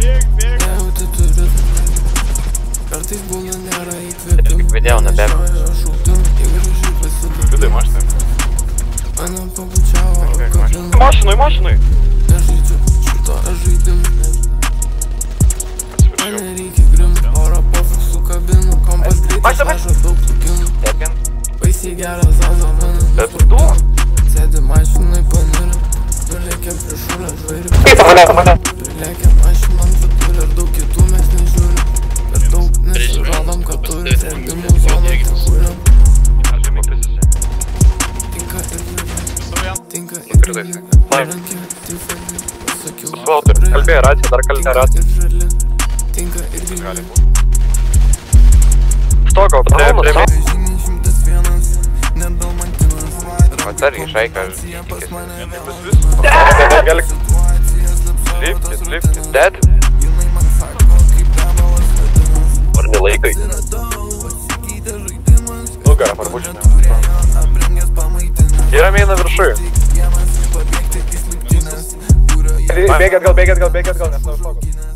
Nejauti turi. Kartais būna nėra įkvėpimų. Video nebėga. Vidai mašinai. Mane pabučiavo apkabinu. Mašinai. Nežaidžiu šito žaidimu. Man nereikia grimų. Oro pofik su kabinu. Kompas greitas veža daug plugimų. Baisiai geras zaza mane nusprūdo. Sėdi mašinai panirė. Prilėkia priešūrę žvairį. Prilėkia mašinom vidurį ir daug kitų mes nežiūrim. Per daug nesirodom, kad turi sėdimų zoną tik kūrim. Tinka ir grybai. Tinka ir grybai. Parankė, tifai. Pasakiau. Kalbėjo racija, dar kalbėjo racija. Tinka ir grybai. Stogo, prie Atsargiai šaiką Liftis, dead. Ar nelaikai? Nugarą parbučinę. Yra meina viršui. Bėgėt gal, nes neužšogo.